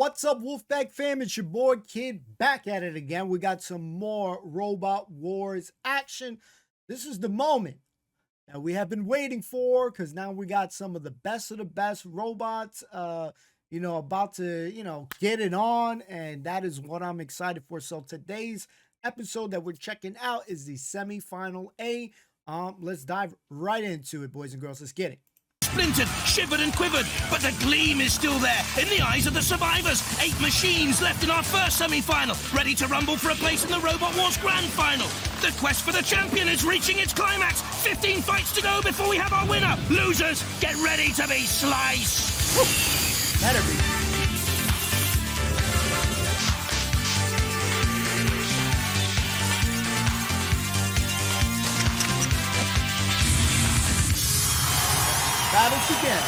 What's up, Wolfpack fam? It's your boy Kid back at it again. We got some more Robot Wars action. This is the moment that we have been waiting for, because now we got some of the best robots, about to, get it on, and that is what I'm excited for. So today's episode that we're checking out is the semi-final A. Let's dive right into it, boys and girls. Let's get it. Splintered, shivered and quivered, but the gleam is still there in the eyes of the survivors. 8 machines left in our first semi-final, ready to rumble for a place in the Robot Wars Grand Final. The quest for the champion is reaching its climax. 15 fights to go before we have our winner. Losers, get ready to be sliced. Woo. Better be. Battles again.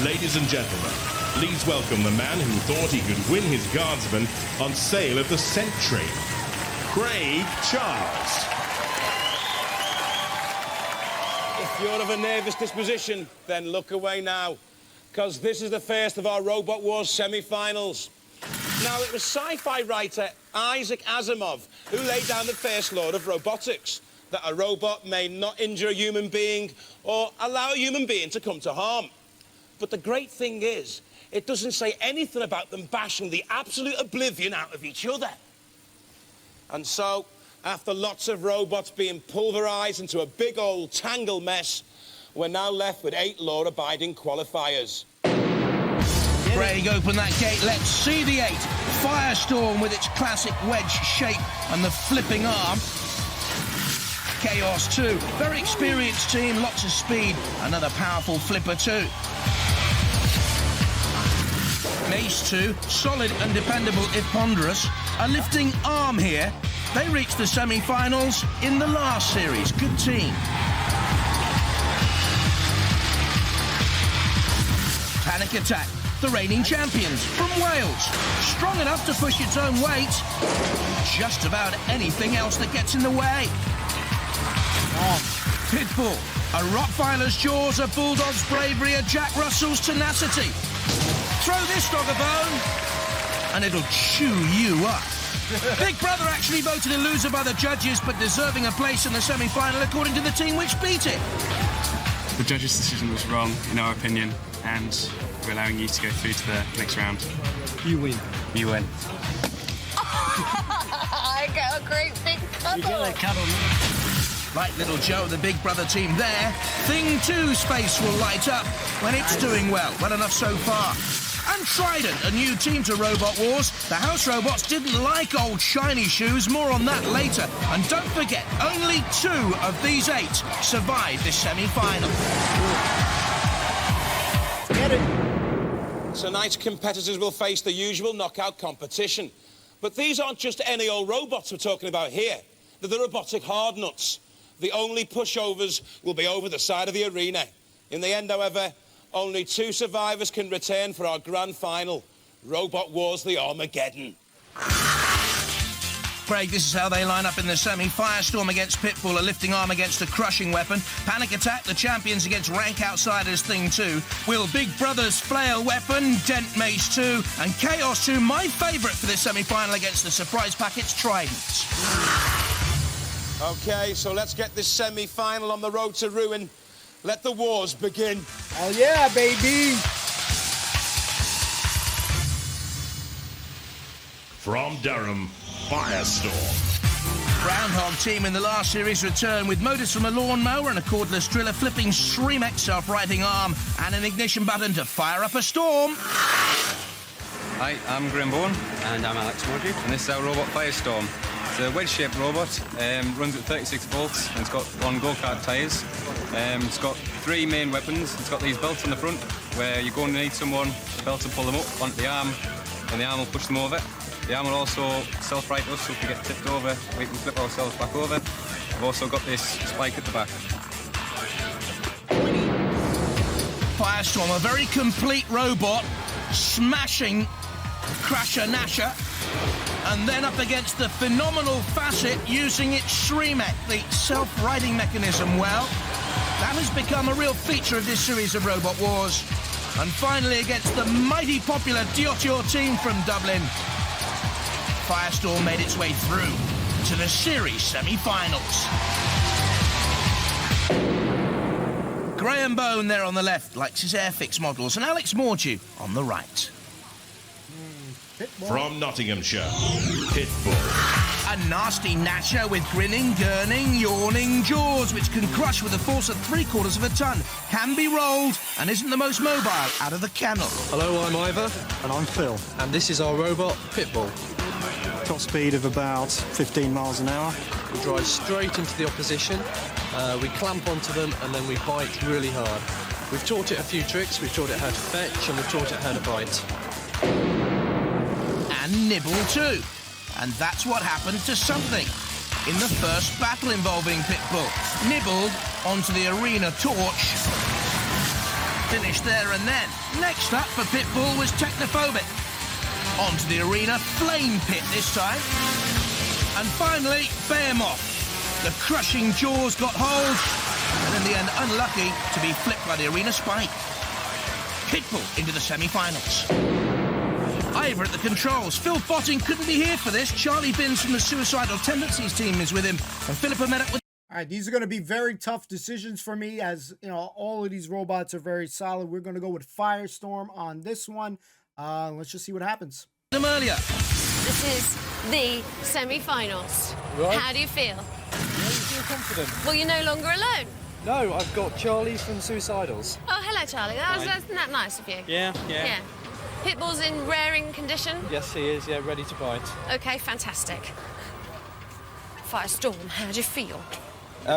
Ladies and gentlemen, please welcome the man who thought he could win his guardsman on sale of the century, Craig Charles. If you're of a nervous disposition, then look away now, because this is the first of our Robot Wars semi-finals. Now, it was sci-fi writer Isaac Asimov who laid down the first law of robotics, that a robot may not injure a human being or allow a human being to come to harm. But the great thing is, it doesn't say anything about them bashing the absolute oblivion out of each other. And so, after lots of robots being pulverized into a big old tangle mess, we're now left with 8 law-abiding qualifiers. Craig, open that gate. Let's see the 8. Firestorm with its classic wedge shape and the flipping arm. Chaos 2, very experienced team, lots of speed, another powerful flipper too. Mace 2, solid and dependable if ponderous. A lifting arm here. They reached the semi-finals in the last series. Good team. Panic Attack, the reigning champions from Wales. Strong enough to push its own weight. Just about anything else that gets in the way. Pitbull, a Rottweiler's jaws, a Bulldog's bravery, a Jack Russell's tenacity. Throw this dog a bone, and it'll chew you up. Big Brother actually voted a loser by the judges, but deserving a place in the semi-final according to the team which beat it. The judges' decision was wrong, in our opinion, and we're allowing you to go through to the next round. You win. You win. I got a great big cuddle. You get that cuddle, man. Like little Joe, the Big Brother team there. Thing 2 space will light up when it's doing well. Well enough so far. And Trident, a new team to Robot Wars. The house robots didn't like old shiny shoes. More on that later. And don't forget, only 2 of these 8 survived this semi-final. Get it. Tonight's competitors will face the usual knockout competition. But these aren't just any old robots we're talking about here. They're the robotic hard nuts. The only pushovers will be over the side of the arena. In the end, however, only 2 survivors can return for our grand final. Robot Wars the Armageddon. Craig, this is how they line up in the semi. Firestorm against Pitbull, a lifting arm against a crushing weapon. Panic Attack, the champions against rank outsiders Thing 2. Will Big Brother's flail weapon, Dent Mace 2. And Chaos 2, my favourite for this semi-final against the surprise packets Trident. OK, so let's get this semi-final on the road to ruin. Let the wars begin. Oh, yeah, baby. From Durham, Firestorm. Groundhog team in the last series return with motors from a lawnmower and a cordless driller, flipping Shremek self-righting arm and an ignition button to fire up a storm. Hi, I'm Grimborn. And I'm Alex Mudry. And this is our robot Firestorm. It's a wedge-shaped robot, runs at 36 volts, and it's got 1 go-kart tyres. It's got 3 main weapons. It's got these belts on the front, where you're going to need someone, the belt to pull them up onto the arm, and the arm will push them over. The arm will also self-right us, so if we get tipped over, we can flip ourselves back over. We've also got this spike at the back. Firestorm, a very complete robot, smashing Crasher Nasher. And then up against the phenomenal Facet using its Shremek, the self-righting mechanism. Well, that has become a real feature of this series of Robot Wars. And finally, against the mighty popular Diotio team from Dublin, Firestorm made its way through to the series semi-finals. Graham Bone there on the left likes his Airfix models, and Alex Mordew on the right. From Nottinghamshire, Pitbull. A nasty gnasher with grinning, gurning, yawning jaws, which can crush with a force of 3/4 of a ton, can be rolled, and isn't the most mobile out of the kennel. Hello, I'm Ivor. And I'm Phil. And this is our robot, Pitbull. Top speed of about 15 miles an hour. We drive straight into the opposition, we clamp onto them, and then we bite really hard. We've taught it a few tricks. We've taught it how to fetch, and we've taught it how to bite. And nibble too. And that's what happened to something in the first battle involving Pitbull. Nibbled onto the arena torch. Finished there and then. Next up for Pitbull was Technophobic. Onto the arena flame pit this time. And finally, Behemoth. The crushing jaws got hold, and in the end unlucky to be flipped by the arena spike. Pitbull into the semi-finals. Ivor at the controls. Phil Botting couldn't be here for this. Charlie Binns from the Suicidal Tendencies team is with him, and Philippa met up with... All right, these are going to be very tough decisions for me, as you know, all of these robots are very solid. We're going to go with Firestorm on this one. Let's just see what happens. them earlier. This is the semi-finals. Right. How do you feel? Yeah, you feel confident. Well, you're no longer alone. No, I've got Charlie from Suicidals. Oh, hello, Charlie. Isn't that nice of you? Yeah. Pitbull's in raring condition? Yes, he is, yeah, ready to bite. Okay, fantastic. Firestorm, how do you feel?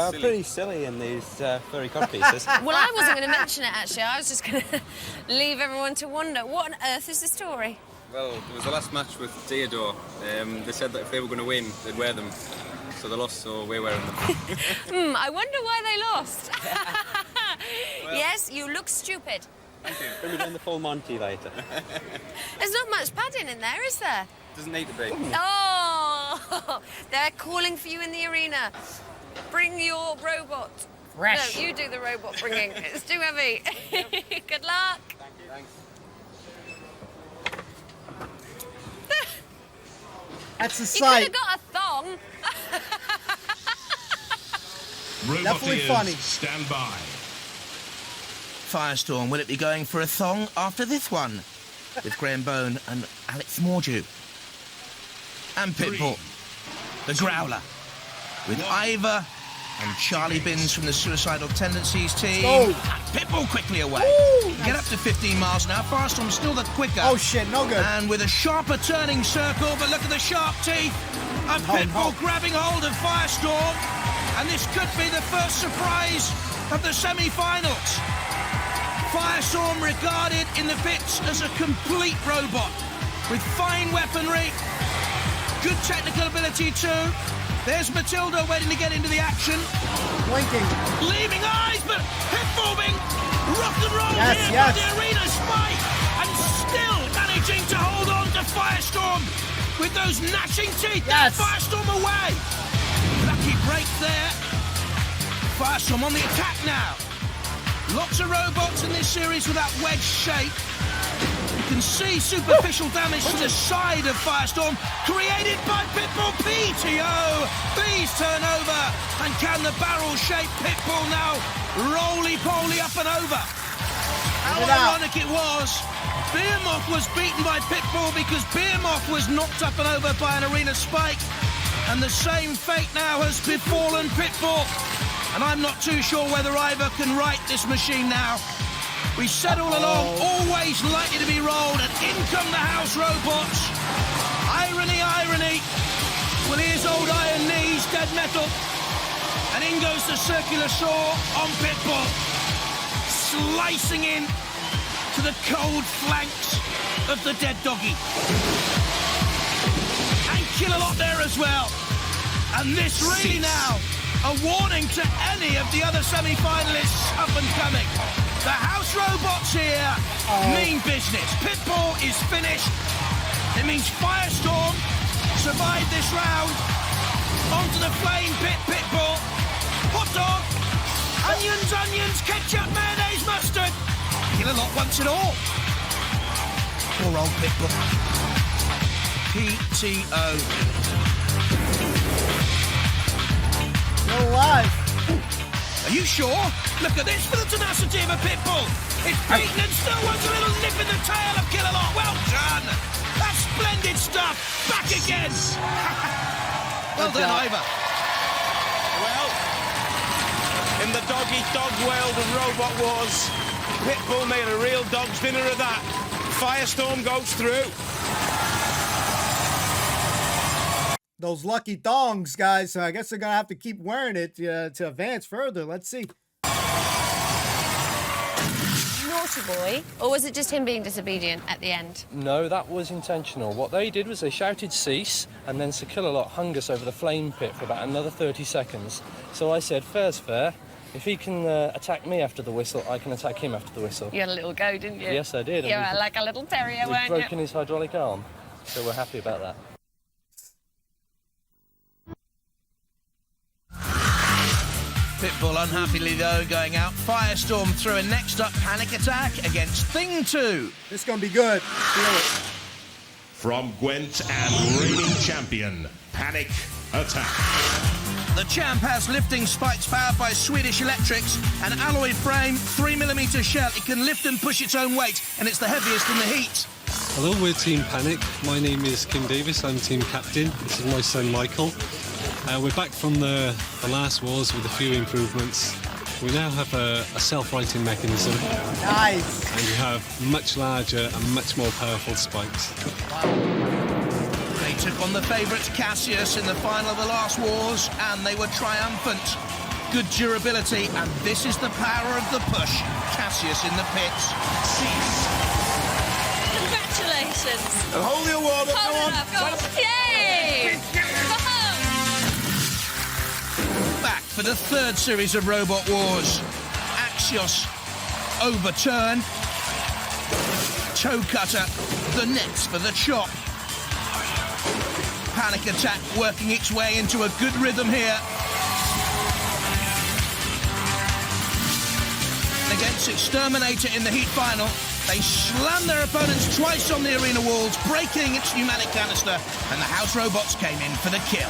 Pretty silly in these furry cod pieces. Well, I wasn't going to mention it, actually. I was just going to leave everyone to wonder. What on earth is the story? Well, there was the last match with Theodore. They said that if they were going to win, they'd wear them. So they lost, so we're wearing them. I wonder why they lost. Well, yes, you look stupid. Thank you. Bring me down the full Monty later. There's not much padding in there, is there? Doesn't need to be. Oh, they're calling for you in the arena. Bring your robot. Fresh. No, you do the robot bringing. It's too heavy. Good luck. Thank you. Thanks. That's a You could sight. have got a thong. Definitely Roboteers, funny. stand by. Firestorm, will it be going for a thong after this one? With Graham Bone and Alex Mordew. And Pitbull, the Growler. With Ivor and Charlie Binns from the Suicidal Tendencies team. Oh. Pitbull quickly away. Woo. Get up to 15 miles an hour. Firestorm's still the quicker. Oh shit, no good. And with a sharper turning circle, but look at the sharp teeth of Pitbull grabbing hold of Firestorm. And this could be the first surprise of the semi-finals. Firestorm regarded in the pits as a complete robot with fine weaponry, good technical ability too. There's Matilda waiting to get into the action. Blinking. Leaving eyes, but Pitbull being rock and roll Yes, here yes. by the arena spike, and still managing to hold on to Firestorm with those gnashing teeth. Yes. Firestorm away. Lucky break there. Firestorm on the attack now. Lots of robots in this series with that wedge shape. You can see superficial damage to the side of Firestorm created by Pitbull. PTO. Bees turn over. And can the barrel shape Pitbull now roly-poly up and over? How Get it out. ironic it was. Behemoth was beaten by Pitbull because Behemoth was knocked up and over by an arena spike. And the same fate now has befallen Pitbull. And I'm not too sure whether Ivor can right this machine now. We said all along, always likely to be rolled, and in come the house robots. Irony, irony. Well, here's old Iron Knees, dead metal. And in goes the circular saw on Pitbull. Slicing in to the cold flanks of the dead doggy. And kill a lot there as well. And this really now a warning to any of the other semi-finalists up and coming. The house robots here mean business. Pitbull is finished. It means Firestorm survived this round. Onto the flame pit, Pitbull. Hot dog. Onions, ketchup, mayonnaise, mustard. Kill a lot once it all. Poor old Pitbull. PTO. Still alive. Are you sure? Look at this for the tenacity of a Pitbull. It's beaten and still wants a little nip in the tail of Kill a Lot. Well done. That's splendid stuff. Back again. Well done, Ivor. Well, in the dog-eat-dog world of Robot Wars, Pitbull made a real dog's dinner of that. Firestorm goes through. Those lucky thongs, guys. So I guess they're going to have to keep wearing it to advance further. Let's see. Naughty boy. Or was it just him being disobedient at the end? No, that was intentional. What they did was they shouted cease, and then Sir Kill-a-Lot hung us over the flame pit for about another 30 seconds. So I said, fair's fair. If he can attack me after the whistle, I can attack him after the whistle. You had a little go, didn't you? Yes, I did. You were like a little terrier, We've weren't you? broken his hydraulic arm, so we're happy about that. Pitbull unhappily, though, going out. Firestorm through, and next up, Panic Attack against Thing 2. This is going to be good. Feel it. From Gwent and reigning champion, Panic Attack. The champ has lifting spikes powered by Swedish Electrics, an alloy frame, 3mm shell. It can lift and push its own weight, and it's the heaviest in the heat. Hello, we're Team Panic. My name is Kim Davis. I'm team captain. This is my son Michael. We're back from the last wars with a few improvements. We now have a self-righting mechanism. Nice. And we have much larger and much more powerful spikes. They took on the favourites Cassius in the final of the last wars, and they were triumphant. Good durability, and this is the power of the push. Cassius in the pits. Congratulations. Hold your water. Hold it up, go on. Yay! Back for the third series of Robot Wars. Axios, overturn. Toe cutter, the next for the chop. Panic Attack working its way into a good rhythm here. And against Exterminator in the heat final, they slammed their opponents twice on the arena walls, breaking its pneumatic canister, and the house robots came in for the kill.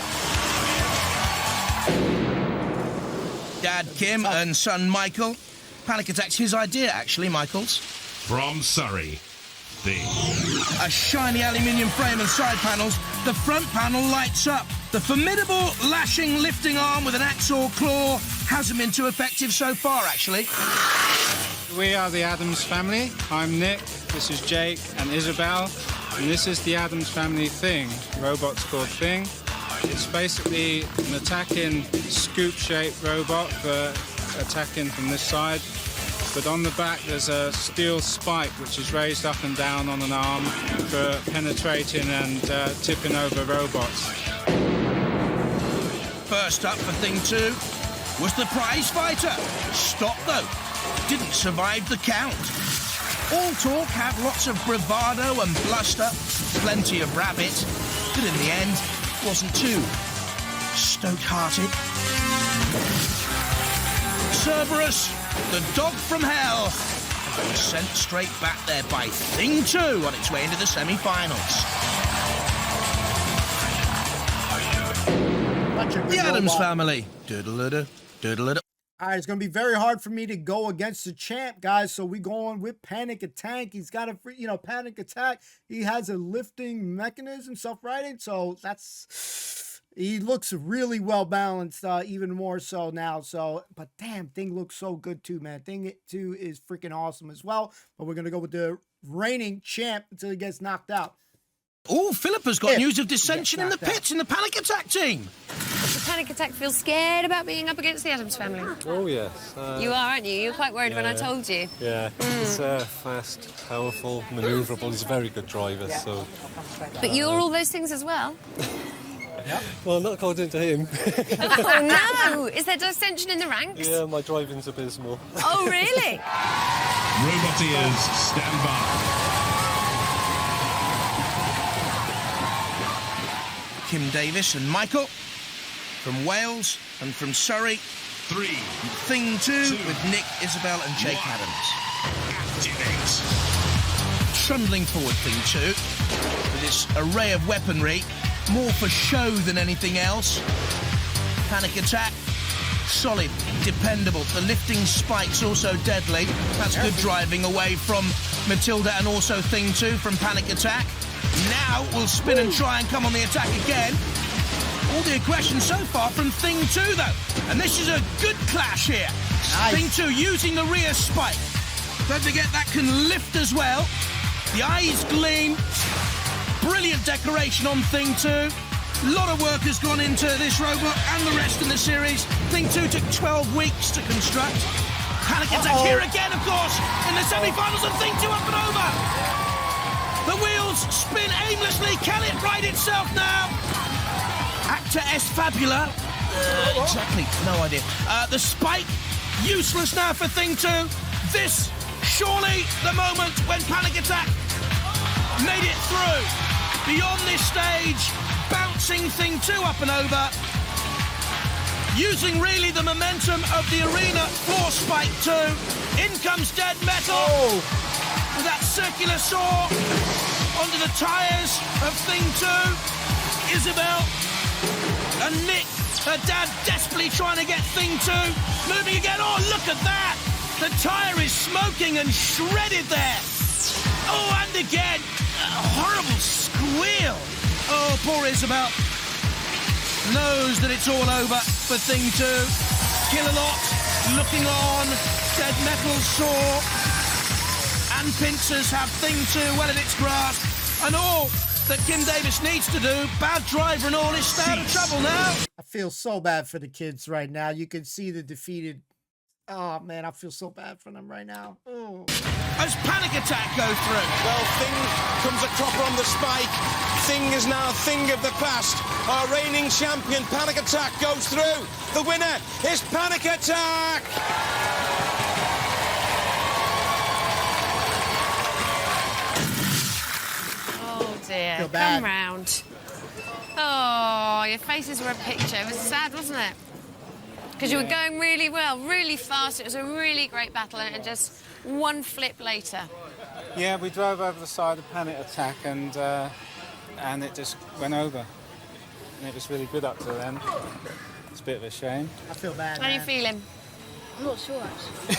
Dad Kim and son Michael. Panic Attack's his idea, actually, Michael's. From Surrey, Thing. A shiny aluminium frame and side panels. The front panel lights up. The formidable lashing lifting arm with an axe or claw hasn't been too effective so far, actually. We are the Addams family. I'm Nick, this is Jake and Isabel, and this is the Addams family Thing, robots called Thing. It's basically an attacking scoop-shaped robot for attacking from this side, but on the back there's a steel spike which is raised up and down on an arm for penetrating and tipping over robots. First up for Thing 2 was the prize fighter. Stopped, though. Didn't survive the count. All talk had lots of bravado and bluster, plenty of rabbit, but in the end, wasn't too stoke-hearted. Cerberus, the dog from hell, was sent straight back there by Thing 2 on its way into the semi-finals. The Addams family. Doodle-doo, doodle-doo. All right, it's going to be very hard for me to go against the champ, guys. So we going with Panic Attack. He's got a free, Panic Attack. He has a lifting mechanism, self-righting. So he looks really well balanced, even more so now. So, but damn, Thing looks so good too, man. Thing 2 is freaking awesome as well. But we're going to go with the reigning champ until he gets knocked out. Oh, Philippa's got news of dissension in the pits in the Panic Attack team. Does the Panic Attack feel scared about being up against the Addams family? Oh, yes. You are, aren't you? You were quite worried when I told you. Yeah, he's fast, powerful, manoeuvrable. He's a very good driver, so... But you're all those things as well? Well, not according to him. Oh, no! Is there dissension in the ranks? Yeah, my driving's abysmal. Oh, really? Roboteers, stand by. Kim Davis and Michael from Wales, and from Surrey, 3, Thing 2 with Nick, Isabel and Jake Adams. activate. Trundling forward, Thing 2, with its array of weaponry, more for show than anything else. Panic attack, solid, dependable. The lifting spikes also deadly. That's good driving away from Matilda and also Thing 2 from panic attack. Now we'll spin and try and come on the attack again. All the aggression so far from Thing 2 though, and this is a good clash here. Nice. Thing 2 using the rear spike. Don't forget that can lift as well. The eyes gleam. Brilliant decoration on Thing 2. A lot of work has gone into this robot and the rest of the series. Thing 2 took 12 weeks to construct. Panic attack here again, of course, in the semi-finals, and Thing 2 up and over. The wheels spin aimlessly. Can it right itself now? Acta est fabula. Exactly, no idea. The spike, useless now for Thing 2. This, surely the moment when Panic Attack made it through. Beyond this stage, bouncing Thing 2 up and over. Using really the momentum of the arena for Spike 2. In comes Dead Metal. With that circular saw onto the tyres of Thing 2. Isabel and Nick, her dad, desperately trying to get Thing 2 moving again. Oh, look at that! The tyre is smoking and shredded there. Oh, and again, a horrible squeal. Oh, poor Isabel. Knows that it's all over for Thing 2. Kill-a-lot looking on. Dead Metal saw. And Pincers have Thing 2 well in its grasp. And all that Kim Davis needs to do, bad driver and all, is stay out of trouble now. I feel so bad for the kids right now. You can see the defeated... Oh, man, I feel so bad for them right now. Oh. As Panic Attack go through. Well, Thing comes a cropper on the spike. Thing is now Thing of the past. Our reigning champion, Panic Attack, goes through. The winner is Panic Attack! Oh, dear. Come round. Oh, your faces were a picture. It was sad, wasn't it? Because you were going really well, really fast. It was a really great battle, and just one flip later. Yeah, we drove over the side of Panic Attack, and it just went over. And it was really good up to then. It's a bit of a shame. I feel bad. How are you feeling? I'm not sure, actually.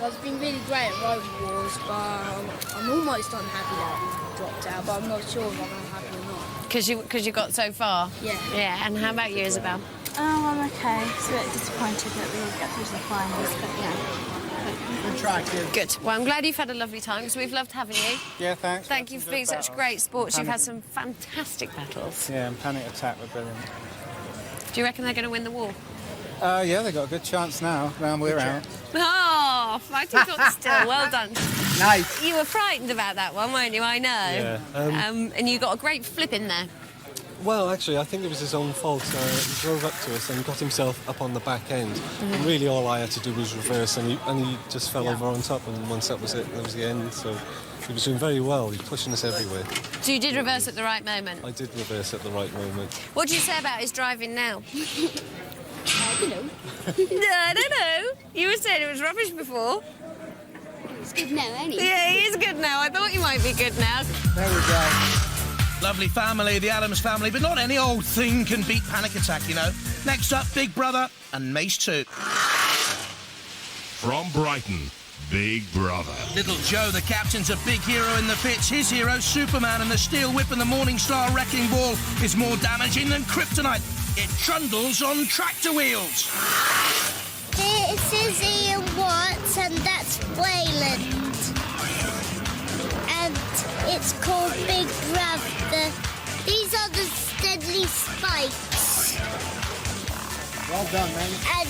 Well, it's been really great at Road Wars, but I'm almost unhappy that we dropped out, but I'm not sure if I'm unhappy or not. Because you got so far? Yeah. Yeah, and how about you, Isabel? Oh, I'm okay. It's a bit disappointed that we didn't get through to the finals, but yeah. Good try, kid. Good. Well, I'm glad you've had a lovely time, because we've loved having you. Yeah, thanks. Thank you for being such great sports. You've had some fantastic battles. Yeah, and Panic Attack were brilliant. Do you reckon they're going to win the war? Yeah, they've got a good chance now. Now we're out. Oh, fighting top still. Well done. Nice. You were frightened about that one, weren't you? I know. Yeah. And you got a great flip in there. Well, actually, I think it was his own fault. He drove up to us and got himself up on the back end. And really all I had to do was reverse, and he just fell over on top, and once that was it, that was the end. So he was doing very well. He was pushing us everywhere. So you did reverse at the right moment? I did reverse at the right moment. What do you say about his driving now? I don't know. No, I don't know. You were saying it was rubbish before. It's good now, ain't he? Yeah, he is good now. I thought he might be good now. There we go. Lovely family, the Addams family, but not any old thing can beat Panic Attack, you know. Next up, Big Brother and Mace 2. From Brighton, Big Brother. Little Joe, the captain's a big hero in the pits. His hero, Superman, and the Steel Whip and the Morningstar Wrecking Ball is more damaging than kryptonite. It trundles on tractor wheels. This is Ian Watts, and that's Wayland. And it's called Big Brother. These are the deadly spikes. Well done, man. And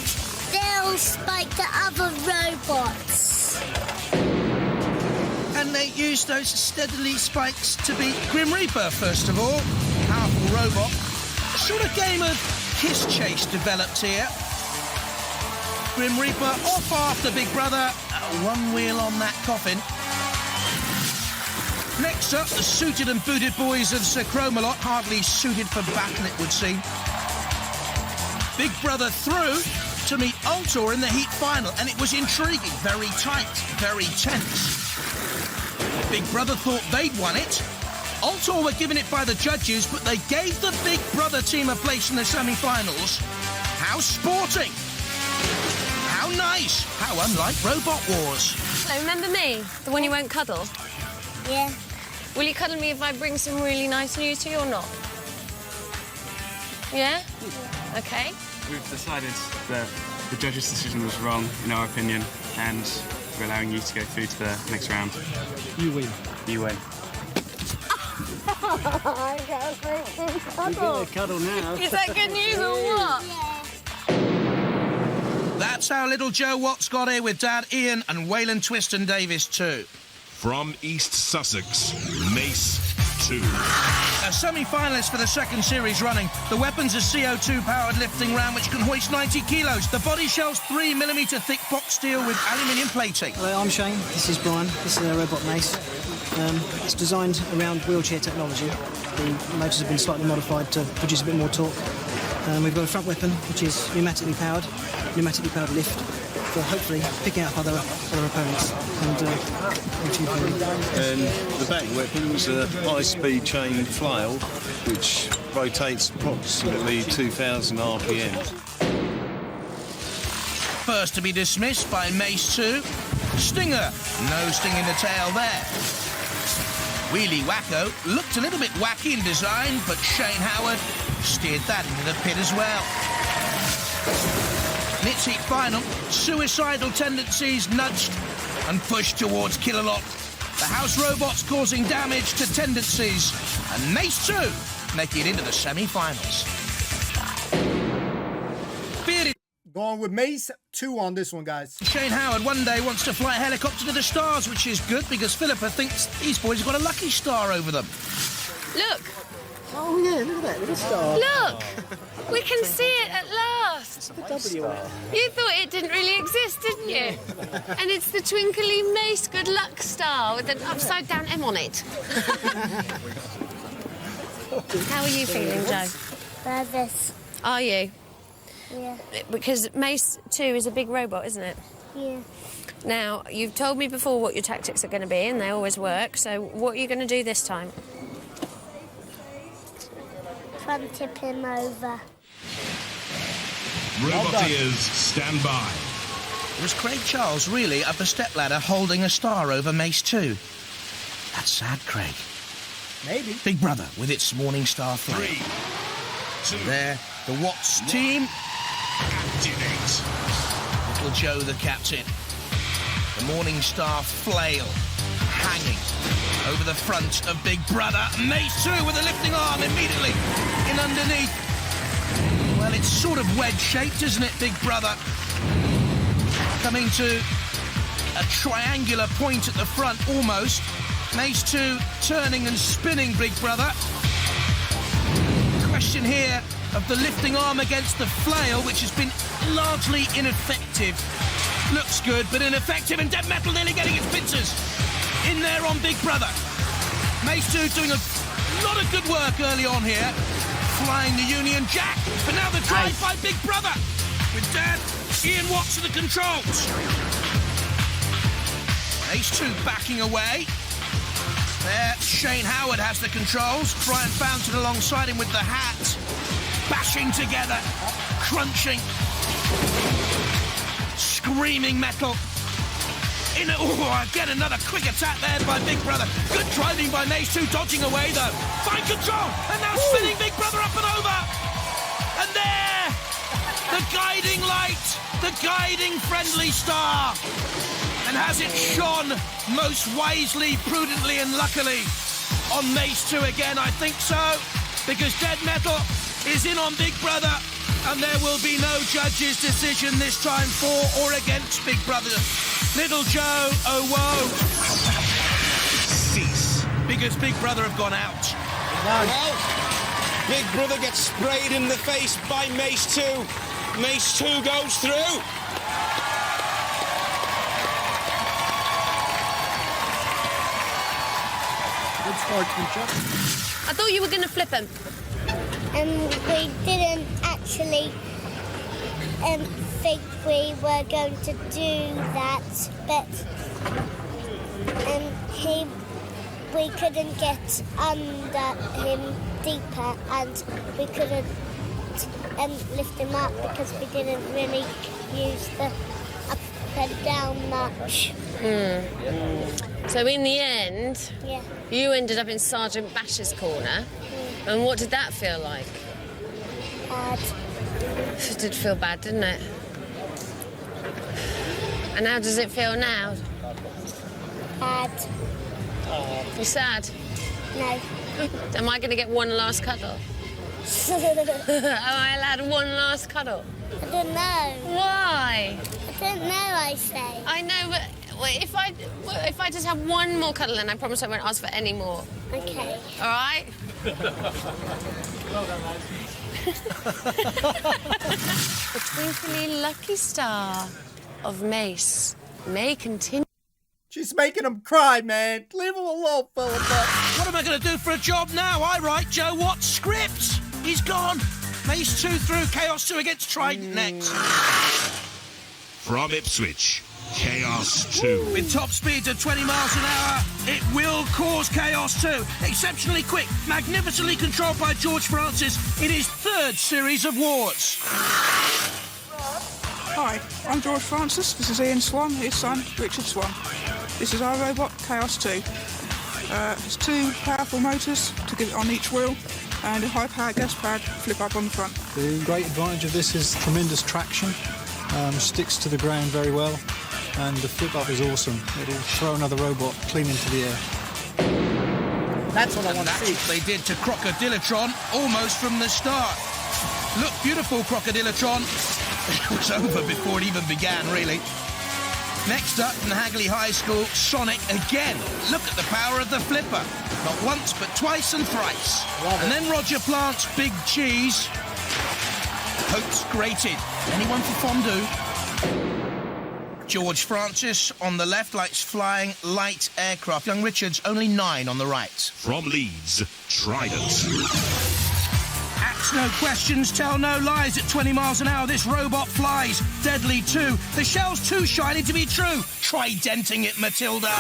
they'll spike the other robots. And they use those steadily spikes to beat Grim Reaper, first of all. Powerful robot. A sort of game of kiss chase developed here. Grim Reaper off after Big Brother. One wheel on that coffin. Next up, the suited and booted boys of Sir Chromalot, hardly suited for battle, it would seem. Big Brother through to meet Altor in the heat final, and it was intriguing, very tight, very tense. Big Brother thought they'd won it. Altor were given it by the judges, but they gave the Big Brother team a place in the semi-finals. How sporting! How nice! How unlike Robot Wars. Hello, remember me? The one you won't cuddle? Yeah. Will you cuddle me if I bring some really nice news to you or not? Yeah? OK. We've decided that the judges' decision was wrong, in our opinion, and we're allowing you to go through to the next round. You win. You win. I got a great big cuddle. We're getting a cuddle now. Is that good news or what? Yeah. That's how little Joe Watts got here with Dad Ian and Waylon Twiston Davis too. From East Sussex, Mace 2. As semi-finalists for the second series running, the weapon's a CO2-powered lifting ram which can hoist 90 kilos. The body shell's 3mm thick box steel with aluminium plating. Hello, I'm Shane. This is Brian. This is a robot mace. It's designed around wheelchair technology. The motors have been slightly modified to produce a bit more torque. We've got a front weapon, which is pneumatically powered lift, for hopefully picking up other opponents and And the back weapon's a high-speed chain flail, which rotates approximately 2,000 RPM. First to be dismissed by Mace 2, Stinger. No sting in the tail there. Wheelie Wacko looked a little bit wacky in design, but Shane Howard steered that into the pit as well. In its heat final, suicidal tendencies nudged and pushed towards Killalot. The house robots causing damage to tendencies, and Mace 2 making it into the semi-finals. Going with Mace 2 on this one, guys. Shane Howard one day wants to fly a helicopter to the stars, which is good because Philippa thinks these boys have got a lucky star over them. Look. Oh, yeah, look at that little star. Look. We can see it at last. The W on it. You thought it didn't really exist, didn't you? And it's the twinkly Mace good luck star with an upside-down M on it. How are you feeling, Joe? Nervous. Are you? Yeah. Because Mace 2 is a big robot, isn't it? Yeah. Now, you've told me before what your tactics are going to be, and they always work, so what are you going to do this time? Try and tip him over. Roboteers, stand by. Was Craig Charles really up a stepladder holding a star over Mace 2? That's sad, Craig. Maybe. Big Brother with its Morning Star flag. 3, 2, there, the Watts team. activate. Little Joe, the captain. The Morning Star flail hanging over the front of Big Brother. Mace 2 with a lifting arm immediately in underneath. Well, it's sort of wedge-shaped, isn't it, Big Brother? Coming to a triangular point at the front, almost. Mace 2 turning and spinning Big Brother. Question here of the lifting arm against the flail, which has been largely ineffective. Looks good, but ineffective, and Dead Metal nearly getting its pincers. In there on Big Brother. Mace 2 doing a lot of good work early on here. Flying the Union Jack, but now the drive by Big Brother. With Dad, Ian Watts at the controls. Mace 2 backing away. There, Shane Howard has the controls. Brian Fountain alongside him with the hat. Bashing together, crunching, screaming metal. Again another quick attack there by Big Brother. Good driving by Mace 2, dodging away though. Fine control, and now spinning Big Brother up and over. And there, the guiding light, the guiding friendly star. And has it shone most wisely, prudently and luckily on Mace 2 again? I think so, because Dead Metal is in on Big Brother, and there will be no judge's decision this time for or against Big Brother. Little Joe, oh woe. Cease. Because Big Brother have gone out. Well, Big Brother gets sprayed in the face by Mace 2. Mace 2 goes through. Good start, Tosha. I thought you were going to flip him. And we didn't actually think we were going to do that, but we couldn't get under him deeper, and we couldn't lift him up because we didn't really use the up and down much. So in the end, Yeah. you ended up in Sergeant Bash's corner. And what did that feel like? Bad. It did feel bad, didn't it? And how does it feel now? Bad. You sad? No. Am I going to get one last cuddle? Am I allowed one last cuddle? I don't know. Why? I don't know, I say. I know, but if I just have one more cuddle, then I promise I won't ask for any more. Okay. All right? The twinkly lucky star of Mace may continue. She's making him cry, man. Leave him alone, Philippa. What am I going to do for a job now? I write Joe Watt's script. He's gone. Mace 2 through, Chaos 2 against Trident next. From Ipswich, Chaos 2. With top speeds of 20 miles an hour, it will cause Chaos 2. Exceptionally quick, magnificently controlled by George Francis in his third series of wars. Hi, I'm George Francis. This is Ian Swan, his son, Richard Swan. This is our robot, Chaos 2. It's 2 powerful motors to give it on each wheel and a high-powered gas pad flip up on the front. The great advantage of this is tremendous traction, sticks to the ground very well, and the flip up is awesome. It'll throw another robot clean into the air. That's what I want to see. That's what they did to Crocodilotron almost from the start. Look, beautiful Crocodilotron. It was over before it even began, really. Next up from the Hagley High School, Sonic again. Look at the power of the flipper. Not once, but twice and thrice. And then Roger Plant's Big Cheese. Hopes grated. Anyone for fondue? George Francis on the left likes flying light aircraft. Young Richard's only 9 on the right. From Leeds, Trident. Acts no questions, tell no lies. At 20 miles an hour, this robot flies. Deadly too. The shell's too shiny to be true. Try denting it, Matilda.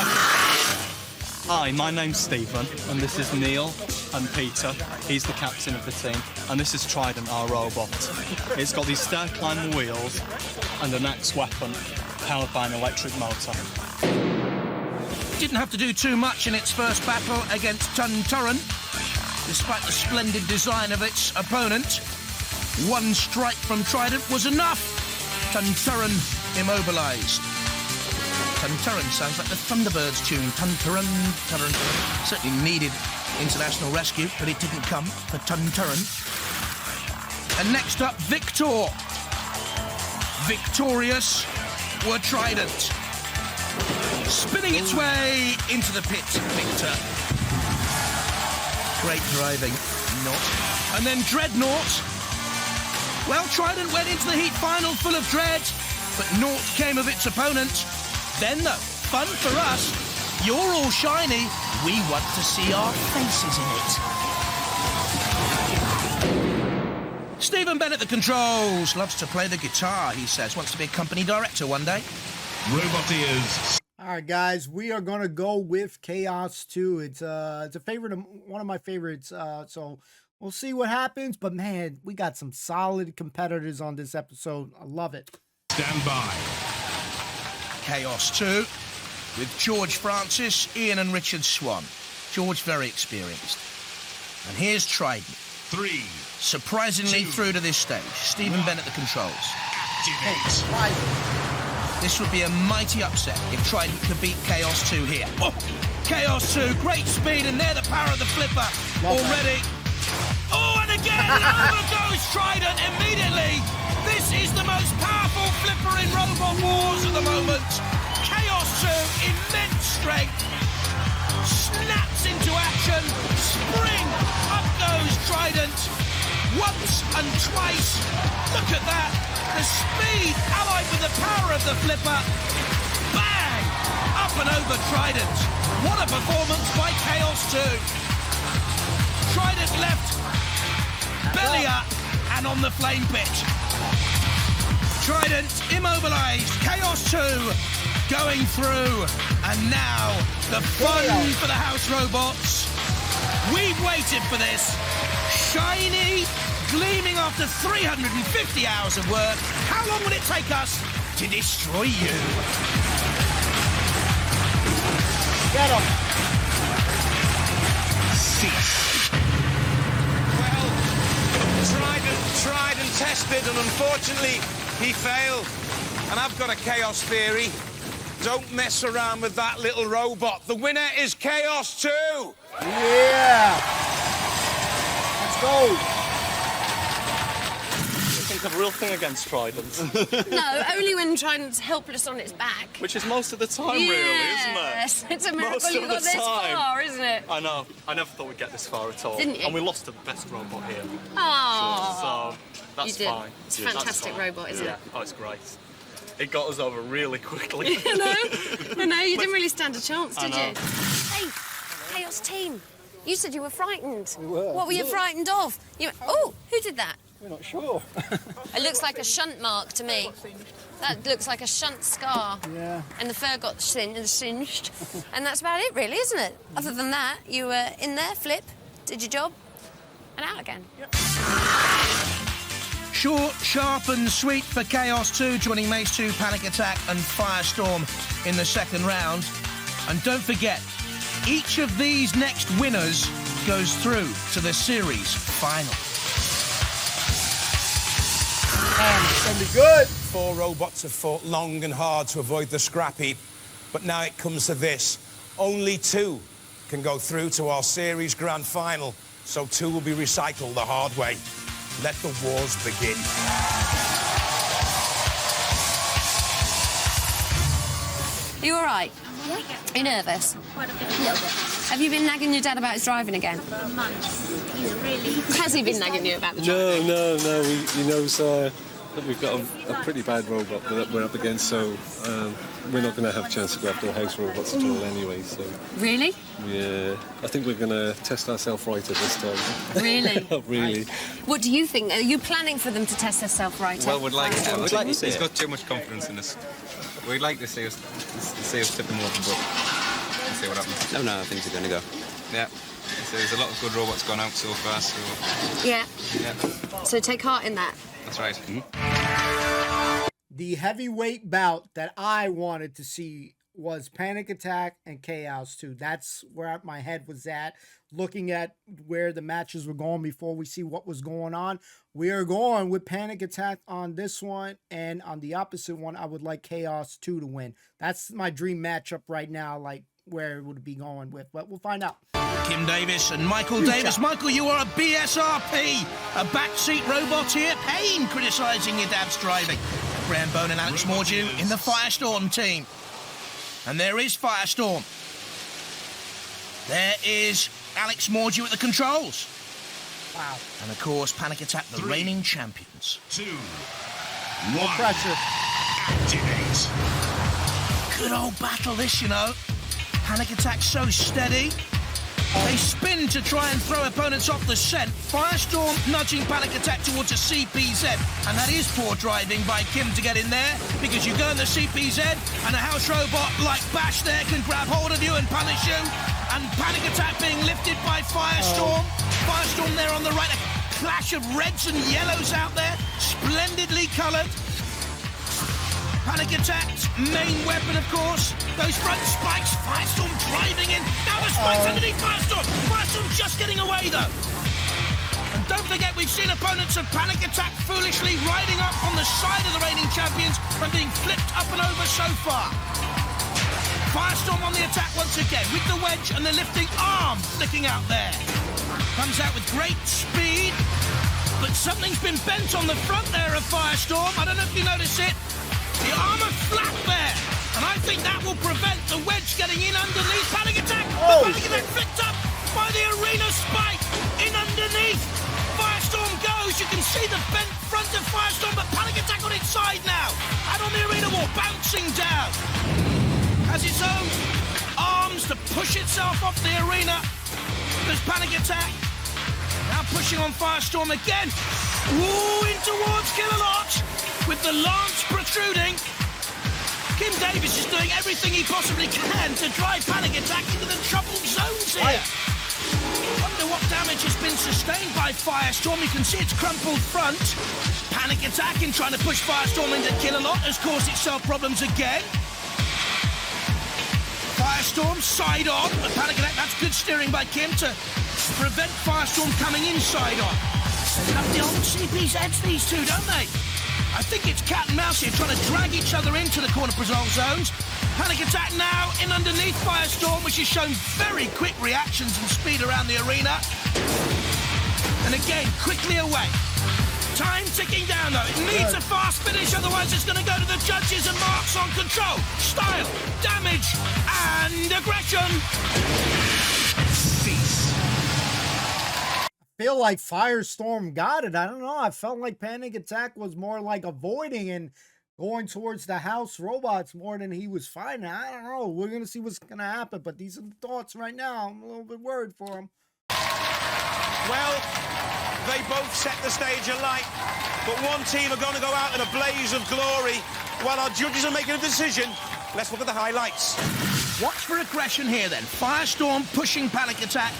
Hi, my name's Stephen, and this is Neil and Peter. He's the captain of the team, and this is Trident, our robot. It's got these stair-climb wheels and an axe weapon powered by an electric motor. Didn't have to do too much in its first battle against Tunturran, despite the splendid design of its opponent. One strike from Trident was enough. Tunturran immobilised. Tunturran sounds like the Thunderbirds tune. Tunturran, Tunturran. Certainly needed international rescue, but it didn't come for Tunturran. And next up, Victor. Victorious were Trident. Spinning its way into the pit, Victor. Great driving. Not. And then Dreadnought. Well, Trident went into the heat final full of dread, but naught came of its opponent. Then, though, fun for us. You're all shiny. We want to see our faces in it. Stephen Bennett, the controls. Loves to play the guitar, he says. Wants to be a company director one day. Robot ears. All right, guys, we are gonna go with Chaos 2. It's a favorite, one of my favorites. So we'll see what happens. But man, we got some solid competitors on this episode. I love it. Stand by. Chaos 2 with George Francis, Ian and Richard Swan. George very experienced. And here's Trident. 3. Surprisingly 2, through to this stage. Stephen 1. Bennett the controls. Activate. This would be a mighty upset if Trident could beat Chaos 2 here. Oh, Chaos 2, great speed, and there the power of the flipper already. Oh, and again, over goes Trident immediately. This is the most powerful flipper in Robot Wars at the moment. Chaos 2, immense strength. Snaps into action. Spring, up goes Trident. Once and twice. Look at that. The speed allied with the power of the flipper. Bang! Up and over Trident. What a performance by Chaos 2. Trident left belly up and on the flame pit. Trident immobilised. Chaos 2 going through. And now the fun for the house robots. We've waited for this. Shiny, gleaming after 350 hours of work. How long will it take us to destroy you? Get him. Cease. Well, tried and tested, and unfortunately, he failed. And I've got a chaos theory. Don't mess around with that little robot. The winner is Chaos 2. Yeah. Let's go. I think a real thing against Trident. No, only when Trident's helpless on its back. Which is most of the time, really, isn't it? Yes, it's a miracle Most you of got the this time. far, isn't it? I know. I never thought we'd get this far at all. Didn't you? And we lost to the best robot here. Oh. So that's You did. fine. It's a Yeah, that's fantastic fine. robot, isn't yeah. it? Oh, it's great. It got us over really quickly. I know, you didn't really stand a chance, I did know. you? Hey, Chaos Team, you said you were frightened. We were. What were you frightened of? Oh, who did that? We're not sure. It looks like a shunt mark to me. That looks like a shunt scar. Yeah. And the fur got singed. And that's about it, really, isn't it? Other than that, you were in there, flip, did your job, and out again. Yep. Short, sharp and sweet for Chaos 2, joining Mace 2, Panic Attack and Firestorm in the second round. And don't forget, each of these next winners goes through to the series final. It's going to be good. 4 robots have fought long and hard to avoid the scrap heap, but now it comes to this. Only 2 can go through to our series grand final, so 2 will be recycled the hard way. Let the wars begin. Are you all right? Yeah. Are you nervous? Quite a little bit. Have you been nagging your dad about his driving again? For months. He's really... Has he been nagging you about the driving? No. He knows that we've got a pretty bad robot that we're up against, so we're not going to have a chance to go after the house robots at all anyway. So Really? yeah, I think we're going to test ourselves right at this time. Really? Really. What do you think? Are you planning for them to test themselves right? Well, we'd like to. to He's got too much confidence in us. We'd like to see us tip him over, but we'll see what happens. No, I think he's going to go. Yeah. So there's a lot of good robots gone out so far, so... Yeah. Yeah. So take heart in that. That's right. The heavyweight bout that I wanted to see was Panic Attack and Chaos 2. That's where my head was at, looking at where the matches were going before we see what was going on. We are going with Panic Attack on this one, and on the opposite one, I would like Chaos 2 to win. That's my dream matchup right now, like where it would be going with, but we'll find out. Kim Davis and Michael Davis. Michael, you are a BSRP, a backseat robot here. Pain criticising your dad's driving. Graham Bone and Alex Mordew in the Firestorm team. And there is Firestorm. There is Alex Mordew at the controls. Wow. And of course, Panic Attack, the reigning champions. 2, 1. Pressure. Activate. Good old battle this, you know. Panic Attack so steady. They spin to try and throw opponents off the scent. Firestorm nudging Panic Attack towards a CPZ. And that is poor driving by Kim to get in there, because you go in the CPZ and a house robot like Bash there can grab hold of you and punish you. And Panic Attack being lifted by Firestorm. Firestorm there on the right. A clash of reds and yellows out there. Splendidly coloured. Panic Attack's main weapon, of course. Those front spikes. Firestorm driving in. Now the spikes underneath Firestorm. Firestorm just getting away, though. And don't forget, we've seen opponents of Panic Attack foolishly riding up on the side of the reigning champions and being flipped up and over so far. Firestorm on the attack once again with the wedge and the lifting arm flicking out there. Comes out with great speed, but something's been bent on the front there of Firestorm. I don't know if you notice it. The armour flat there, and I think that will prevent the wedge getting in underneath Panic Attack. The Panic Attack flicked up by the arena spike in underneath. Firestorm goes. You can see the bent front of Firestorm, but Panic Attack on its side now, and on the arena wall, bouncing down. Has its own arms to push itself off the arena. There's Panic Attack. Now pushing on Firestorm again. Ooh, in towards Killalot. with the lance protruding. Kim Davis is doing everything he possibly can to drive Panic Attack into the troubled zones here. Wonder what damage has been sustained by Firestorm. You can see its crumpled front. Panic Attack in trying to push Firestorm into kill a lot has caused itself problems again. Firestorm side on, but Panic Attack, that's good steering by Kim to prevent Firestorm coming inside on. They have the old CPZs, these two, don't they? I think it's cat and mouse here, trying to drag each other into the corner patrol zones. Panic Attack now in underneath Firestorm, which has shown very quick reactions and speed around the arena. And again, quickly away. Time ticking down, though. It needs a fast finish, otherwise it's going to go to the judges and marks on control, style, damage, and aggression. Cease. I feel like Firestorm got it. I don't know. I felt like Panic Attack was more like avoiding and going towards the house robots more than he was fighting. I don't know. We're going to see what's going to happen, but these are the thoughts right now. I'm a little bit worried for him. Well, they both set the stage alight, but one team are going to go out in a blaze of glory while our judges are making a decision. Let's look at the highlights. Watch for aggression here, then. Firestorm pushing Panic Attack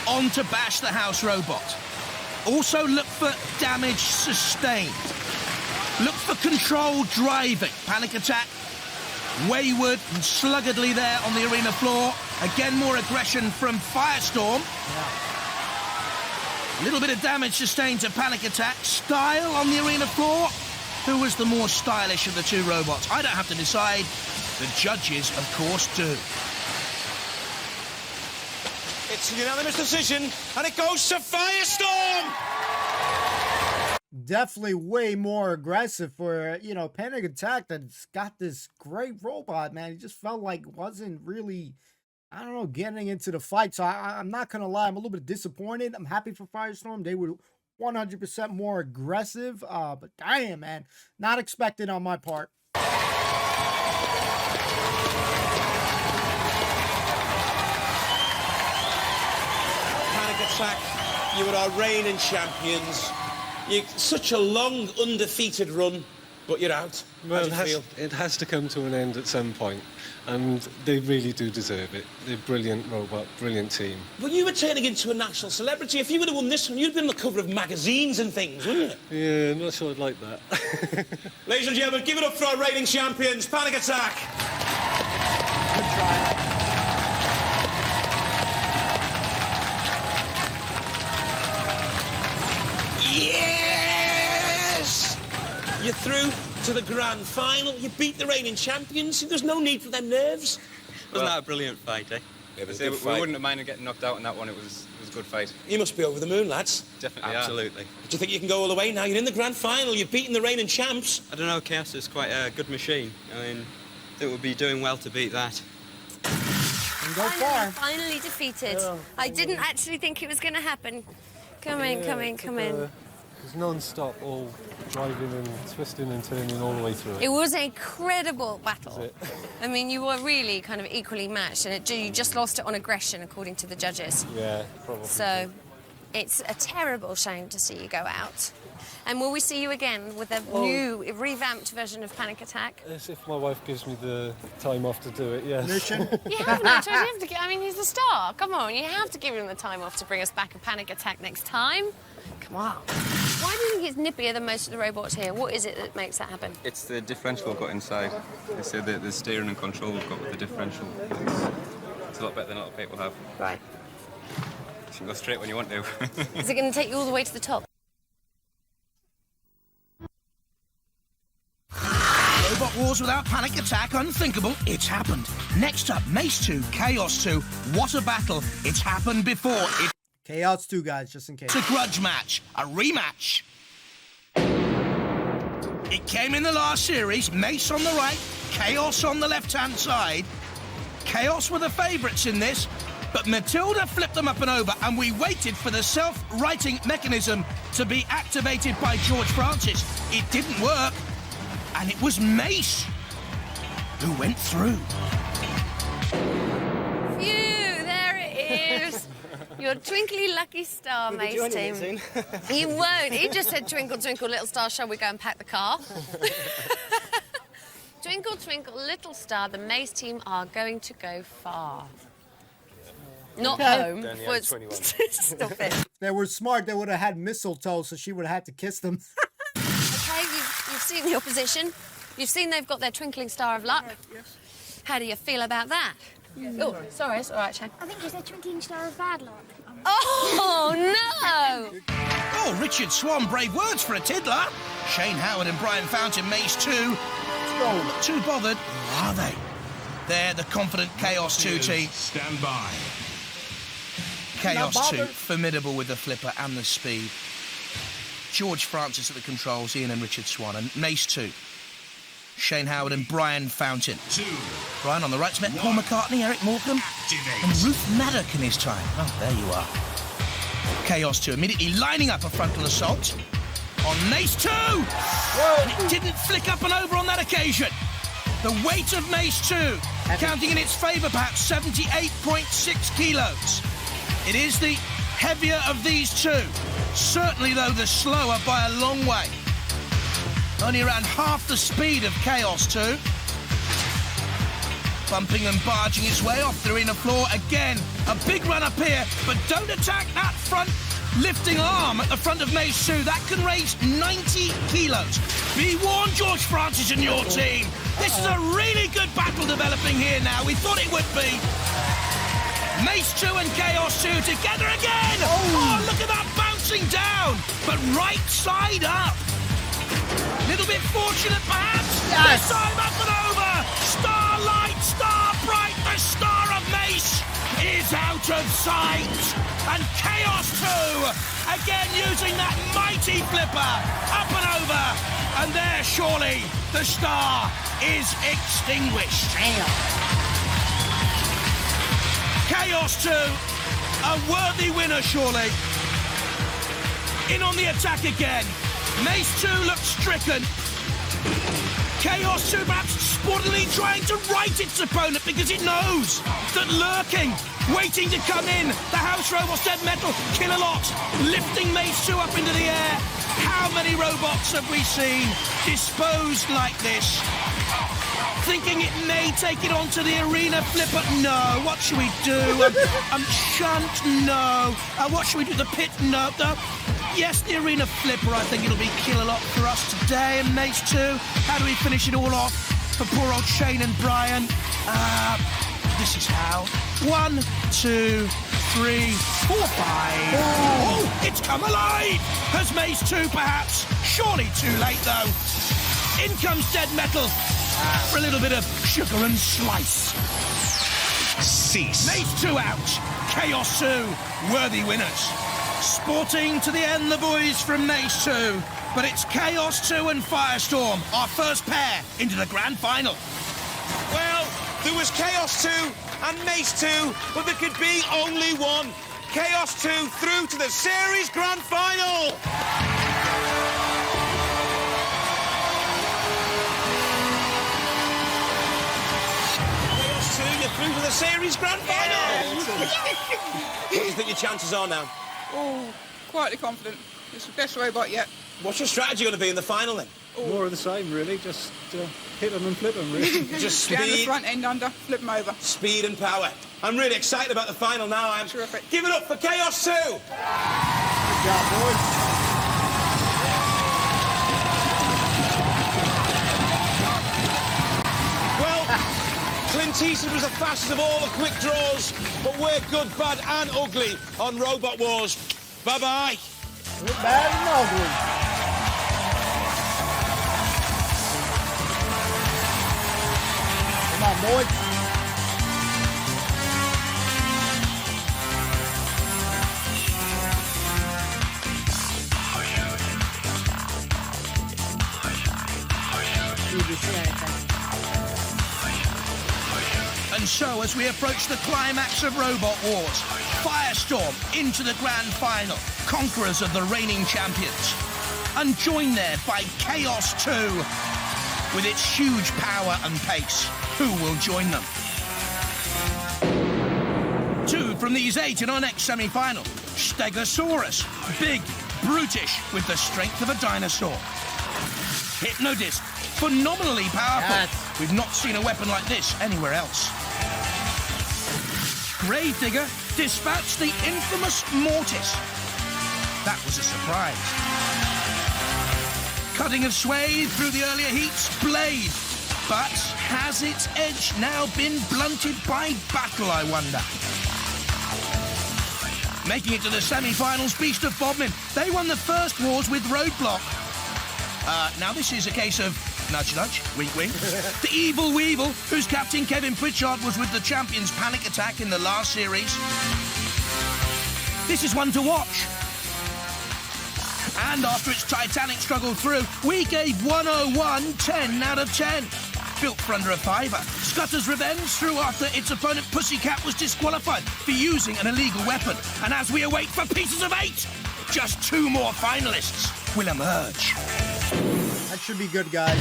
on to bash the house robot. Also look for damage sustained. Look for controlled driving. Panic Attack wayward and sluggardly there on the arena floor. Again, more aggression from Firestorm. A little bit of damage sustained to Panic Attack. Style on the arena floor. Who was the more stylish of the two robots? I don't have to decide. The judges, of course, do. It's a unanimous decision, and it goes to Firestorm! Definitely way more aggressive for, you know, Panic Attack that's got this great robot, man. He just felt like wasn't really, I don't know, getting into the fight. So I'm not going to lie. I'm a little bit disappointed. I'm happy for Firestorm. They were 100% more aggressive. But damn, man, not expected on my part. Panic Attack, you were our reigning champions. Such a long, undefeated run, but you're out. Well, it has to come to an end at some point, and they really do deserve it. They're brilliant robot, brilliant team. Well, you were turning into a national celebrity. If you would have won this one, you'd been on the cover of magazines and things, wouldn't you? Yeah, I'm not sure I'd like that. Ladies and gentlemen, give it up for our reigning champions, Panic Attack. Good try. Yes! You're through to the grand final. You beat the reigning champions. There's no need for them nerves. Wasn't that a brilliant fight, eh? It was a good fight. We wouldn't have minded getting knocked out in that one. It was a good fight. You must be over the moon, lads. Definitely, absolutely. Yeah. Do you think you can go all the way now? You're in the grand final. You've beaten the reigning champs. I don't know. Chaos is quite a good machine. I mean, I think we'll be doing well to beat that. And go far. Finally defeated. I didn't actually think it was going to happen. Come in. It's non-stop, all driving and twisting and turning all the way through it. It was an incredible battle. I mean, you were really kind of equally matched, and you just lost it on aggression, according to the judges. Yeah, probably. So it's a terrible shame to see you go out. And will we see you again with a new, revamped version of Panic Attack? Yes, if my wife gives me the time off to do it, yes. Mission? You have no choice. You have to. I mean, he's the star. Come on, you have to give him the time off to bring us back a Panic Attack next time. Come on. Why do you think it's nippier than most of the robots here? What is it that makes that happen? It's the differential we've got inside. They say that the steering and control we've got with the differential. It's a lot better than a lot of people have. Right. You can go straight when you want to. Is it going to take you all the way to the top? Robot Wars without Panic Attack, unthinkable. It's happened. Next up, Mace 2, Chaos 2. What a battle. It's happened before. Chaos 2, guys, just in case. It's a grudge match, a rematch. It came in the last series. Mace on the right, Chaos on the left-hand side. Chaos were the favourites in this, but Matilda flipped them up and over, and we waited for the self-righting mechanism to be activated by George Francis. It didn't work. And it was Mace who went through. Phew, there it is. Your twinkly lucky star, We'll be Mace joining team. it soon. He won't. He just said, twinkle, twinkle, little star, shall we go and pack the car? Twinkle, twinkle, little star, the Mace team are going to go far. Not home. Stop it. If they were smart, they would have had mistletoe, so she would have had to kiss them. Okay, you've seen the opposition. You've seen they've got their twinkling star of luck. Yes. How do you feel about that? Oh, sorry, it's all right, Shane. I think it's a twinkling star of bad luck. Oh, no! Oh, Richard Swan, brave words for a tiddler. Shane Howard and Brian Fountain, Mace 2. Not too bothered, are they? They're the confident Chaos 2 team. Stand by. Chaos 2, formidable with the flipper and the speed. George Francis at the controls, Ian and Richard Swan, and Mace 2. Shane Howard and Brian Fountain. Brian on the right's met Paul McCartney, Eric Morecambe, and Ruth Maddock in his time. Oh, there you are. Chaos 2 immediately lining up a frontal assault on Mace 2. And it didn't flick up and over on that occasion. The weight of Mace 2, counting in its favour perhaps 78.6 kilos. It is the heavier of these two. Certainly, though, the slower by a long way. Only around half the speed of Chaos 2. Bumping and barging its way off the arena floor again. A big run up here, but don't attack that front lifting arm at the front of Mace 2. That can raise 90 kilos. Be warned, George Francis and your team. This is a really good battle developing here now. We thought it would be. Mace 2 and Chaos 2 together again. Oh, look at that bouncing down, but right side up. Little bit fortunate, perhaps. Yes. This time up and over. Starlight, star bright. The star of Mace is out of sight. And Chaos 2 again using that mighty flipper up and over. And there, surely, the star is extinguished. Chaos 2, a worthy winner, surely. In on the attack again. Mace 2 looks stricken. Chaos 2 perhaps sportily trying to right its opponent because it knows that lurking, waiting to come in, the house robots dead metal, kill a lot, lifting Mace 2 up into the air. How many robots have we seen disposed like this? Thinking it may take it onto the arena flipper. No. What should we do? Shunt? No. What should we do? The pit? No. Yes, the arena flipper. I think it'll be kill a lot for us today. And Mace 2. How do we finish it all off for poor old Shane and Brian? This is how. 1, 2, 3, 4, 5. Oh, it's come alive. Has Mace 2 perhaps? Surely too late though. In comes dead metal. For a little bit of sugar and slice. Cease. Mace 2 out. Chaos 2, worthy winners. Sporting to the end, the boys from Mace 2. But it's Chaos 2 and Firestorm, our first pair into the grand final. Well, there was Chaos 2 and Mace 2, but there could be only one. Chaos 2 through to the series grand final. Through to the series grand final. What do you think your chances are now? Oh, quietly confident. It's the best robot yet. What's your strategy going to be in the final then? More of the same, really. Just hit them and flip them, really. Just Down the speed. front end under, flip them over. Speed and power. I'm really excited about the final now. I'm terrific. Give it up for Chaos 2. Good job, boys. Clint Eastwood was the fastest of all the quick draws, but we're good, bad and ugly on Robot Wars. Bye-bye. Good, bad and ugly. Come on, boys. And so, as we approach the climax of Robot Wars, Firestorm into the grand final, conquerors of the reigning champions. And joined there by Chaos 2, with its huge power and pace. Who will join them? 2 from From these 8 in our next semi-final, Stegosaurus, big, brutish, with the strength of a dinosaur. Hypnodisc, phenomenally powerful. Yes. We've not seen a weapon like this anywhere else. Gravedigger dispatched the infamous Mortis. That was a surprise. Cutting of swathe through the earlier heats, Blade. But has its edge now been blunted by battle, I wonder? Making it to the semi-finals, Beast of Bodmin. They won the first wars with Roadblock. Now this is a case of nudge, nudge, wink, wink. The Evil Weevil, whose captain Kevin Pritchard was with the champions Panic Attack in the last series. This is one to watch. And after its titanic struggle through, we gave 101 10 out of 10. Built for under a fiver. Scutter's Revenge through after its opponent Pussycat was disqualified for using an illegal weapon. And as we await for pieces of 8, just 2 more finalists will emerge. That should be good, guys.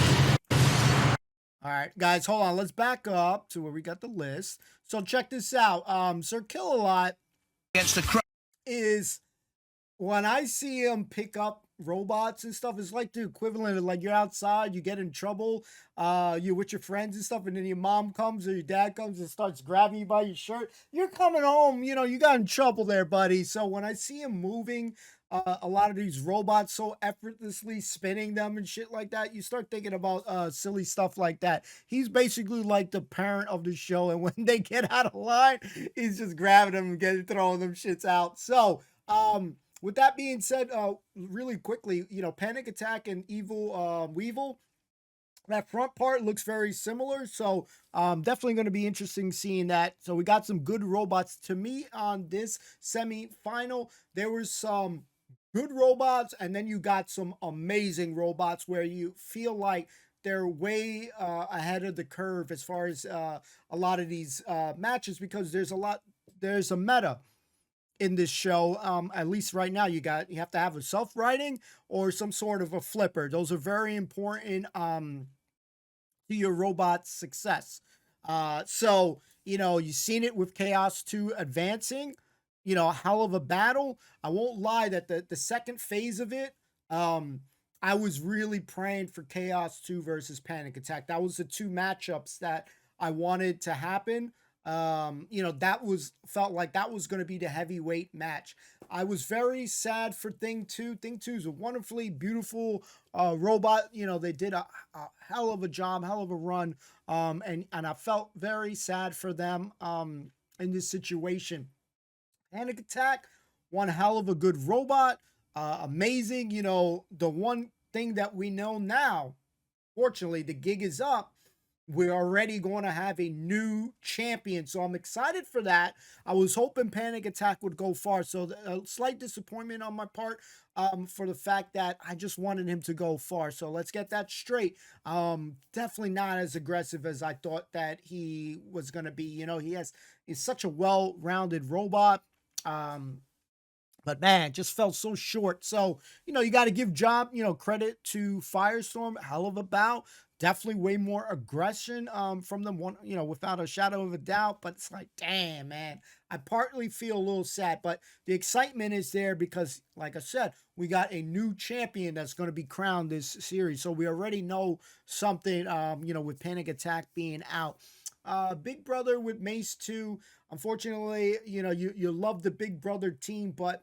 All right, guys, hold on. Let's back up to where we got the list. So check this out. Sir Kill-A-Lot against the is when I see him pick up robots and stuff, it's like the equivalent of like you're outside, you get in trouble, you're with your friends and stuff, and then your mom comes or your dad comes and starts grabbing you by your shirt. You're coming home, you know, you got in trouble there, buddy. So when I see him moving a lot of these robots so effortlessly, spinning them and shit like that, you start thinking about silly stuff like that. He's basically like the parent of the show, and when they get out of line, he's just grabbing them and throwing them shits out. So with that being said, really quickly, you know, Panic Attack and Evil Weevil, that front part looks very similar. So definitely going to be interesting seeing that. So we got some good robots to me on this semi-final. There was some good robots, and then you got some amazing robots where you feel like they're way ahead of the curve as far as a lot of these matches, because there's a meta in this show. At least right now, you have to have a self-riding or some sort of a flipper. Those are very important to your robot's success. So, you know, you've seen it with Chaos 2 advancing, you know, a hell of a battle. I won't lie that the second phase of it, I was really praying for Chaos 2 versus Panic Attack. That was the 2 matchups that I wanted to happen. You know, felt like that was going to be the heavyweight match. I was very sad for Thing 2. Thing 2 is a wonderfully beautiful robot. You know, they did a hell of a job, hell of a run. And I felt very sad for them in this situation. Panic Attack, one hell of a good robot. Amazing. You know, the one thing that we know now, fortunately, the gig is up. We're already going to have a new champion, so I'm excited for that. I was hoping Panic Attack would go far, so a slight disappointment on my part for the fact that I just wanted him to go far. So let's get that straight. Definitely not as aggressive as I thought that he was going to be. You know, he's such a well-rounded robot. But man, just fell so short. So, you know, you got to give credit to Firestorm. Hell of a bout. Definitely way more aggression from them, without a shadow of a doubt. But it's like, damn, man. I partly feel a little sad, but the excitement is there because, like I said, we got a new champion that's going to be crowned this series. So we already know something, with Panic Attack being out. Big Brother with Mace 2. Unfortunately, you love the Big Brother team, but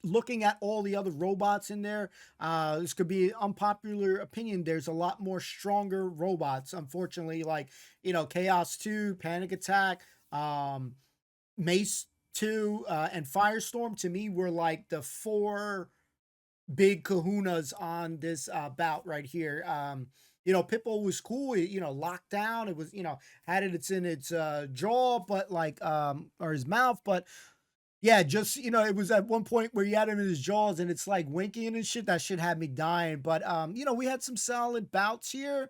looking at all the other robots in there, this could be an unpopular opinion. There's a lot more stronger robots, unfortunately, like, Chaos 2, Panic Attack, Mace 2, and Firestorm, to me, were like the 4 big kahunas on this bout right here. Pitbull was cool. Locked down. It was, had it in its jaw, but or his mouth, but yeah, just, it was at one point where he had him in his jaws and it's like winking and shit. That shit had me dying. But, we had some solid bouts here.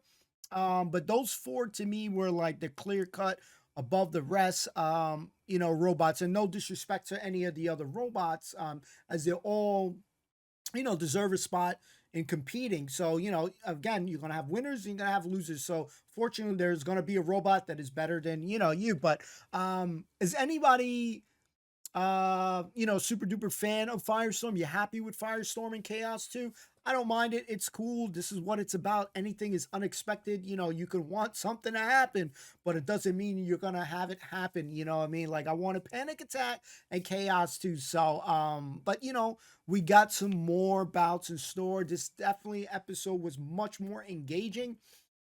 But those 4 to me were like the clear cut above the rest, robots. And no disrespect to any of the other robots, as they're all, deserve a spot in competing. So, you know, again, you're going to have winners, you're going to have losers. So fortunately, there's going to be a robot that is better than, you know, you. But is anybody, you know, super duper fan of Firestorm? You happy with Firestorm and Chaos 2? I don't mind it. It's cool. This is what it's about. Anything is unexpected. You know, you could want something to happen, but it doesn't mean you're going to have it happen. You know what I mean? Like, I want a Panic Attack and Chaos 2. So, but, you know, we got some more bouts in store. This definitely episode was much more engaging.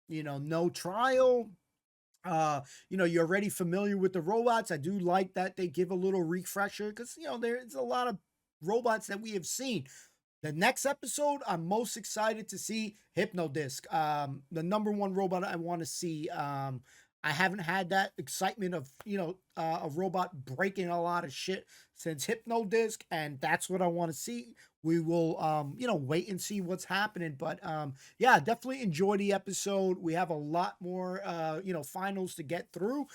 You know, no trial. You know, you're already familiar with the robots. I do like that they give a little refresher because, you know, there's a lot of robots that we have seen. The next episode, I'm most excited to see Hypnodisc, the #1 robot I want to see. I haven't had that excitement of, you know, a robot breaking a lot of shit since Hypnodisc, and that's what I want to see. We will, you know, wait and see what's happening. But, yeah, definitely enjoy the episode. We have a lot more, you know, finals to get through.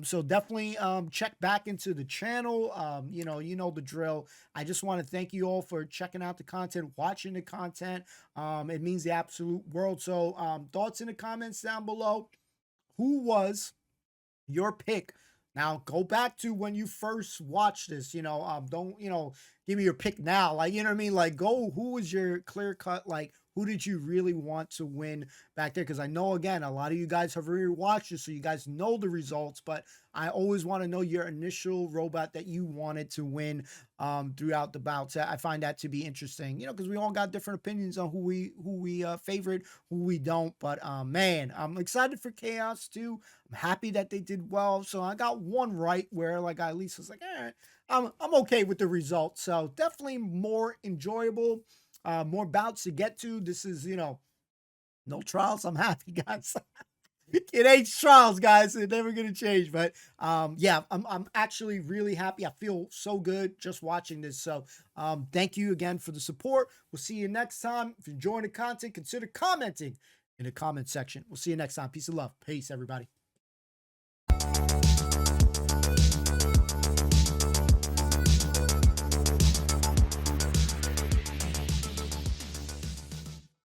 So definitely check back into the channel. You know the drill. I just want to thank you all for checking out the content, watching the content. It means the absolute world. So thoughts in the comments down below. Who was your pick? Now, go back to when you first watched this, you know, don't, you know, give me your pick now. Like, you know what I mean? Like, who was your clear cut, like, who did you really want to win back there? Because I know, again, a lot of you guys have already watched this, so you guys know the results, but I always want to know your initial robot that you wanted to win throughout the bouts. I find that to be interesting, you know, because we all got different opinions on who we favorite, who we don't. But man, I'm excited for Chaos 2. I'm happy that they did well. So I got one right where, like, I at least was like, I'm okay with the results. So definitely more enjoyable. More bouts to get to. This is, you know, no trials. I'm happy, guys. It ain't trials, guys. It's never gonna change. But yeah, I'm actually really happy. I feel so good just watching this. So thank you again for the support. We'll see you next time. If you're enjoying the content, consider commenting in the comment section. We'll see you next time. Peace and love. Peace, everybody.